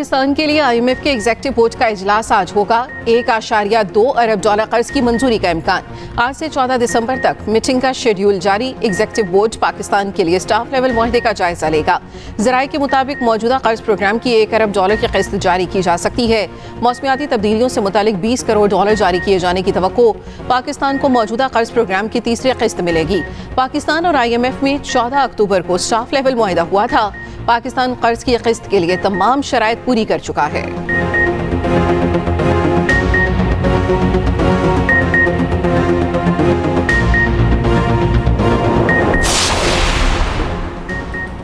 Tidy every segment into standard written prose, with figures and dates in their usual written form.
पाकिस्तान के लिए IMF के एग्जीक्यूटिव बोर्ड का इजलास आज होगा। $1.2 अरब कर्ज की मंजूरी का इम्कान। आज से 14 दिसंबर तक मीटिंग का शेड्यूल जारी। एग्जीक्यूटिव बोर्ड पाकिस्तान के लिए स्टाफ लेवल मुआहदे का जायजा लेगा। जराये के मुताबिक मौजूदा कर्ज प्रोग्राम की $1 अरब की किस्त जारी की जा सकती है। मौसमियाती तब्दीलियों से मुतालिक $20 करोड़ जारी किए जाने की तवक्को। पाकिस्तान को मौजूदा कर्ज प्रोग्राम की तीसरी किस्त मिलेगी। पाकिस्तान और IMF में 14 अक्टूबर को स्टाफ लेवल मुआहदा हुआ था। पाकिस्तान कर्ज की किस्त के लिए तमाम शराइत पूरी कर चुका है।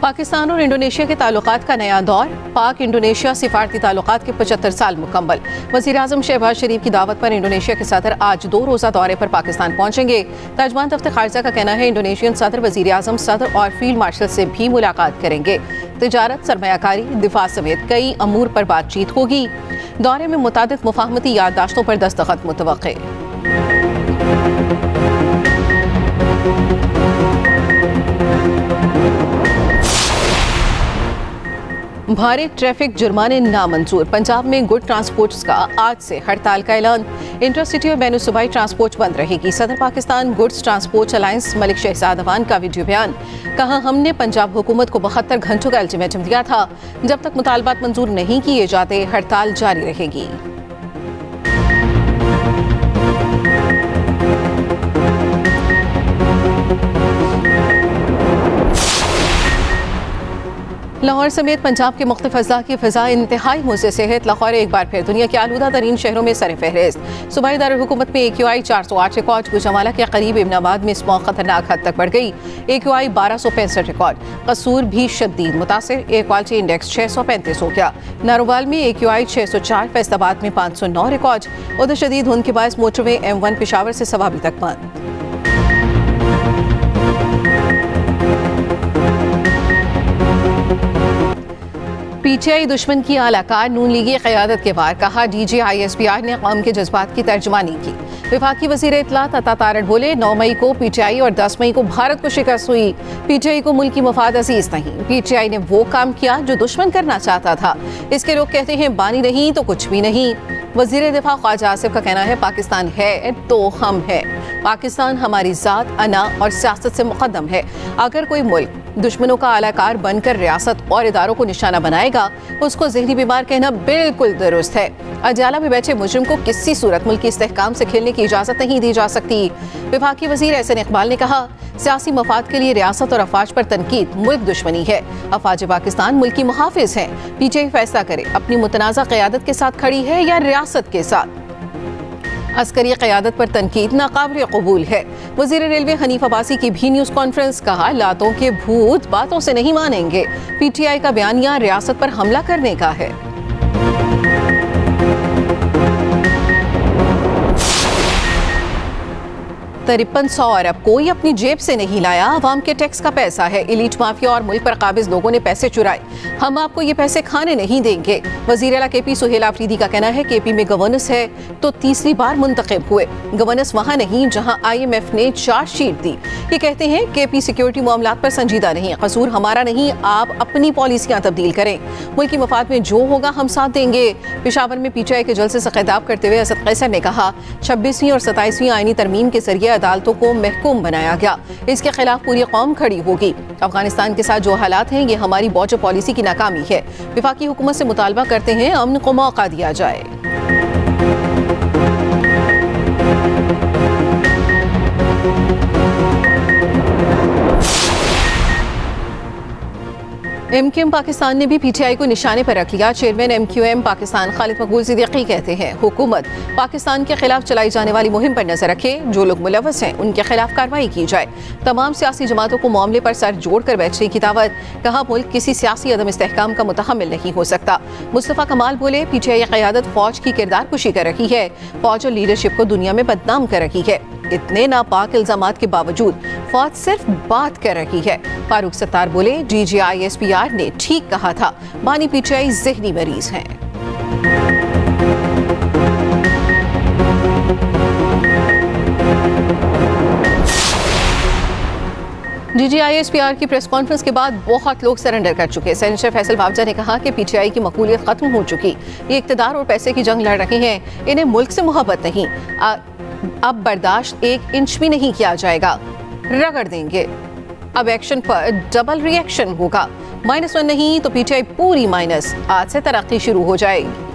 पाकिस्तान और इंडोनेशिया के ताल्लुकात का नया दौर। पाक इंडोनेशिया सिफारती ताल्लुकात के 75 साल मुकम्मल। वज़ीर आज़म शहबाज शरीफ की दावत पर इंडोनेशिया के सदर आज 2 रोज़ा दौरे पर पाकिस्तान पहुंचेंगे। तर्जमान दफ्तर खारजा का कहना है इंडोनेशियन सदर, वज़ीर आज़म, सदर और फील्ड मार्शल से भी मुलाकात करेंगे। तिजारत, सरमायाकारी, दिफा समेत कई अमूर पर बातचीत होगी। दौरे में मुतादिद मुफाहमती याददाश्तों पर दस्तखत मुतवक्के। भारी ट्रैफिक जुर्माने नामंजूर। पंजाब में गुड ट्रांसपोर्ट्स का आज से हड़ताल का ऐलान। इंटरसिटी और बैन सूबाई ट्रांसपोर्ट बंद रहेगी। सदर Pakistan goods transport alliance Malik Shahzad Awan का वीडियो बयान। कहा, हमने पंजाब हुकूमत को 72 घंटों का अल्टीमेटम दिया था। जब तक मुतालबात मंजूर नहीं किए जाते हड़ताल जारी रहेगी। लाहौर समेत पंजाब के मुख्तलिफ अजला की फिजा इंतहाई मुज़र सेहत। लाहौर एक बार फिर दुनिया के आलूदा तरीन शहरों में सर फहरिस्त। सूबाई दारुल-हुकूमत में AQI 408 रिकॉर्ड। गुजरांवाला के करीब इब्नाबाद में स्मॉग खतरनाक हद तक बढ़ गई। AQI 1265 record. कसूर भी शदीद मुतासिर। एयर क्वालिटी इंडेक्स 635 हो गया। नारोवाल में AQI 604, फैसलाबाद में 509 रिकॉर्ड। उधर शदीद धुंध के बायस मोटरवे M1 पेशावर से सवाबी तक बंद। PTI दुश्मन की आलाकार, नून लीगी क़यादत के वार। कहा, DG ISPR ने कौम के जज्बात की तर्जुमानी की। विफाकी वज़ीर इत्तलात अता तारड़ बोले, 9 मई को PTI और 10 मई को भारत को शिकस्त हुई। PTI को मुल्की मफाद अजीज नहीं। PTI ने वो काम किया जो दुश्मन करना चाहता था। इसके लोग कहते हैं बानी नहीं तो कुछ भी नहीं। वज़ीर दिफा ख्वाजा आसिफ का कहना है, पाकिस्तान है तो हम है। पाकिस्तान हमारी ज़ात, अना और सियासत से मुक़द्दम है। अगर कोई मुल्क दुश्मनों का आलाकार बनकर रियासत और इदारों को निशाना बनाएगा, उसको ज़हनी बीमार कहना बिल्कुल दुरुस्त है। अजाला में बैठे मुजरिम को किसी सूरत मुल्क की इस्तेहकाम से खेलने की इजाज़त नहीं दी जा सकती। विफाकी वज़ीर एहसन इकबाल ने कहा, सियासी मफाद के लिए रियासत और अफवाज पर तनकीद मुल्क दुश्मनी है। अफवाज पाकिस्तान मुल्क की मुहाफिज हैं। PTI फैसला करे अपनी मुतनाज़ा क़यादत के साथ खड़ी है या रियासत के साथ। अस्करी क़यादत पर तनकीद नाकाबिल कबूल है। वज़ीर रेलवे हनीफ अब्बासी की भी न्यूज़ कॉन्फ्रेंस। कहा, लातों के भूत बातों से नहीं मानेंगे। PTI का बयानिया रियासत पर हमला करने का है। 5300 अरब कोई अपनी जेब से नहीं लाया, अवाम के टैक्स का पैसा है। एलीट माफिया और मुल्क पर काबिज लोगों ने पैसे चुराए। हम आपको ये पैसे खाने नहीं देंगे। वज़ीर आला KP सुहेल आफरीदी का कहना है, KP में गवर्नेंस है तो तीसरी बार मुंतखब हुए। गवर्नेंस वहाँ नहीं जहाँ IMF ने चार्जशीट दी। ये कहते हैं KP सिक्योरिटी मामलात पर संजीदा नहीं। कसूर हमारा नहीं, आप अपनी पॉलिसियाँ तब्दील करें। मुल्क की मफाद में जो होगा हम साथ देंगे। पेशावर में PTI के जलसे से खिताब करते हुए असद कैसर ने कहा, 26वीं और 27वीं आईनी तरमीम के जरिए अदालतों को महकूम बनाया गया। इसके खिलाफ पूरी कौम खड़ी होगी। अफगानिस्तान के साथ जो हालात हैं, ये हमारी बॉर्डर पॉलिसी की नाकामी है। विफाकी हुकूमत से मुतालबा करते हैं अमन को मौका दिया जाए। MQM पाकिस्तान ने भी PTI को निशाने पर रख लिया। चेयरमैन MQM पाकिस्तान खालिद मकबूल सिद्दीकी कहते हैं, हुकूमत पाकिस्तान के खिलाफ चलाई जाने वाली मुहिम पर नजर रखे। जो लोग मुलव्वस हैं उनके खिलाफ कार्रवाई की जाए। तमाम सियासी जमातों को मामले पर सर जोड़ कर बैठने की दावत। कहा, मुल्क किसी सियासी अदम इस्तेहकाम का मुतहम्मिल नहीं हो सकता। मुस्तफ़ा कमाल बोले, PTI क़यादत फौज की किरदार कुशी कर रही है। फौज और लीडरशिप को दुनिया में बदनाम कर रही है। इतने नापाक इल्जामात के बावजूद फौज सिर्फ बात कर रही है। फारूक सत्तार बोले, DG ISPR ने ठीक कहा था, बानी PTI ज़हनी मरीज हैं। DGISPR की प्रेस कॉन्फ्रेंस के बाद बहुत लोग सरेंडर कर चुके। सेनेटर फैसल बावजा ने कहा कि PTI की मकबूलियत खत्म हो चुकी, ये इक़्तिदार और पैसे की जंग लड़ रहे हैं, इन्हें मुल्क से मोहब्बत नहीं, अब बर्दाश्त 1 इंच भी नहीं किया जाएगा, रगड़ देंगे। अब एक्शन पर डबल रिएक्शन होगा, -1 नहीं तो PTI पूरी माइनस, आज से तरक्की शुरू हो जाएगी।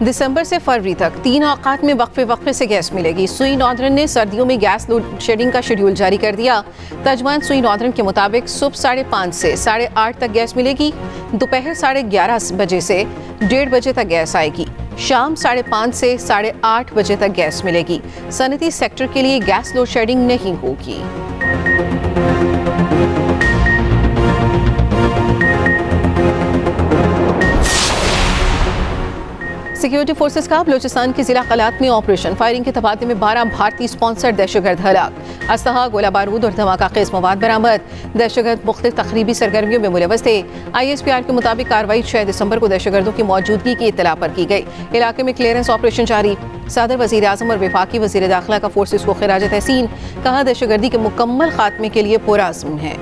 दिसंबर से फरवरी तक 3 औकात में वक्फे से गैस मिलेगी। सुई नॉर्दर्न ने सर्दियों में गैस लोड शेडिंग का शेड्यूल जारी कर दिया। तर्जुमान सुई नॉर्दर्न के मुताबिक सुबह 5:30 से 8:30 तक गैस मिलेगी, दोपहर 11:30 बजे से 1:30 बजे तक गैस आएगी, शाम 5:30 से 8:30 बजे तक गैस मिलेगी। सनती सेक्टर के लिए गैस लोड शेडिंग नहीं होगी। सिक्योरिटी फोर्सेस का बलूचिस्तान के जिला कलात में ऑपरेशन फायरिंग के तबादले में 12 भारतीय स्पॉन्सर्ड दहशतगर्द हलाक। असलहा, गोला बारूद और धमाका खेज मवाद बरामद। दहशतगर्द मुख्तलिफ तकरीबी सरगर्मियों में मुलव्वस थे। ISPR के मुताबिक कार्रवाई 6 दिसंबर को दहशतगर्दों की मौजूदगी की इत्तला पर की गई। इलाके में क्लियरेंस ऑपरेशन जारी। सदर, वज़ीर आज़म और वफाकी वज़ीर दाखिला का फोर्सेस को खिराज तहसीन, कहा दहशतगर्दी के मुकम्मल खात्मे के लिए पुरअज़्म है।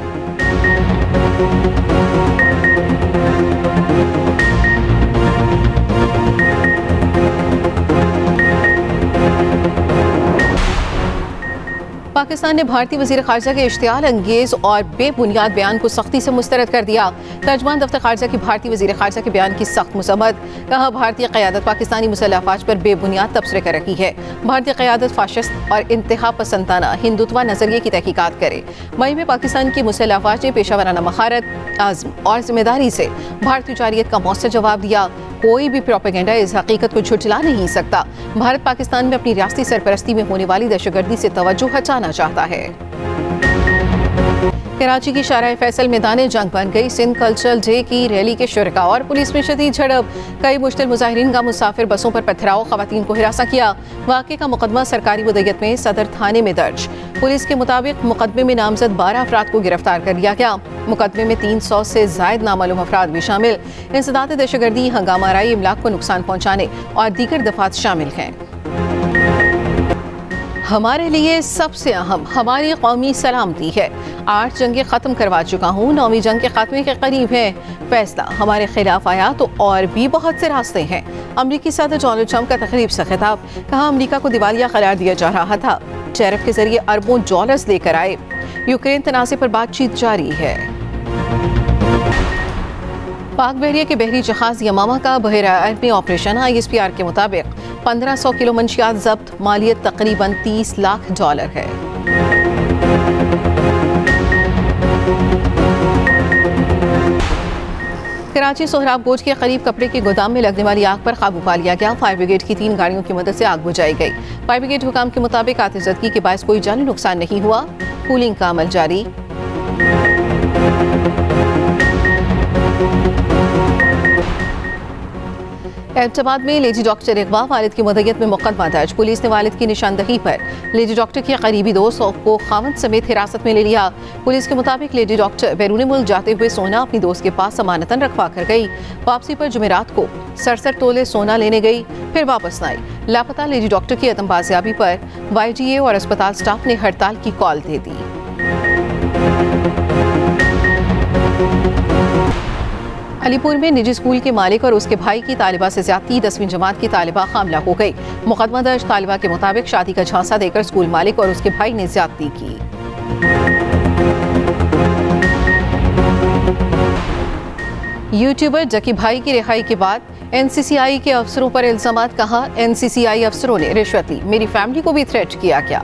पाकिस्तान ने भारतीय वज़ीर ख़ारजा के इश्तियाल अंगेज़ और बेबुनियाद बयान को सख्ती से मुस्तरद कर दिया। तर्जुमान दफ्तर ख़ारजा की भारतीय वज़ीर ख़ारजा के बयान की सख्त मज़म्मत, कहा भारतीय क़यादत पाकिस्तानी मुसल्लह अफ़वाज पर बेबुनियाद तबसरे कर रही है। भारतीय क़यादत फाशिस्ट और इंतहा पसंदाना हिंदुत्व नज़रिए की तहकीकात करे। मई में पाकिस्तान की मुसल्लह अफ़वाज ने पेशा वराना महारत, आज़म और जिम्मेदारी से भारतीय जारियत का मौसर जवाब दिया। कोई भी प्रोपेगेंडा इस हकीकत को झुठला नहीं सकता। भारत पाकिस्तान में अपनी रियासती सरपरस्ती में होने वाली दहशतगर्दी से तवज्जो हटाना चाहता है। कराची की शाहराह फैसल मैदान जंग बन गई। सिंध कल्चरल डे की रैली के शुरका और पुलिस में शदीद झड़प। कई मुश्तिल मुजाहिरीन का मुसाफिर बसों पर पथराव, खवातीन को हिरासा किया। वाक़े का मुकदमा सरकारी मुद्दत में सदर थाने में दर्ज। पुलिस के मुताबिक मुकदमे में नामजद 12 अफराद को गिरफ्तार कर लिया गया। मुकदमे में 300 से ज़ायद नामालूम अफराद भी शामिल। इंसदाद दहशतगर्दी, हंगामा आराई, इमलाक को नुकसान पहुँचाने और दीगर दफात शामिल हैं। हमारे लिए सबसे अहम हमारी कौमी सलामती है। 8 जंगें ख़त्म करवा चुका हूँ, 9वीं जंग के खात्मे के करीब है। फैसला हमारे खिलाफ आया तो और भी बहुत से रास्ते हैं। अमरीकी सदर डोनाल्ड ट्रंप का तकरीब से खिताब, कहा अमरीका को दिवालिया करार दिया जा रहा था, टैरिफ के जरिए अरबों डॉलर्स लेकर आए। यूक्रेन तनाज़े पर बातचीत जारी है। पाक बहरिया के बहरी जहाज यमामा का बहरा में ऑपरेशन। ISPR के मुताबिक 1500 किलो मंशियात जब्त, मालियत तकरीबन $30 लाख है। कराची सोहराब गोज के करीब कपड़े के गोदाम में लगने वाली आग पर काबू पा लिया गया। फायर ब्रिगेड की 3 गाड़ियों की मदद से आग बुझाई गई। फायर ब्रिगेड हुकाम के मुताबिक आतिशज़दगी के बायस कोई जानी नुकसान नहीं हुआ। कूलिंग का अमल जारी। एबटाबाद में लेडी डॉक्टर अगवा, वालिद की मुद्दत में मुकदमा दर्ज। पुलिस ने वालिद की निशानदही पर लेडी डॉक्टर के करीबी दोस्त को खावंद समेत हिरासत में ले लिया। पुलिस के मुताबिक लेडी डॉक्टर बैरून मुल्क जाते हुए सोना अपनी दोस्त के पास अमानतन रखवा कर गई। वापसी पर जुमेरात को 67 तोले सोना लेने गई, फिर वापस न आई। लापता लेडी डॉक्टर की अदम बाजियाबी पर YGA और अस्पताल स्टाफ ने हड़ताल की कॉल दे दी। अलीपुर में निजी स्कूल के मालिक और उसके भाई की तालिबा से ज्यादती, 10वीं जमात की तालिबा हामला हो गई। मुकदमा दर्ज। तालिबा के मुताबिक शादी का झांसा देकर स्कूल मालिक और उसके भाई ने ज्यादती की। यूट्यूबर जकी भाई की रिहाई के बाद NCCI के अफसरों पर इल्जामात, कहा NCCI अफसरों ने रिश्वत ली, मेरी फैमिली को भी थ्रेट किया क्या।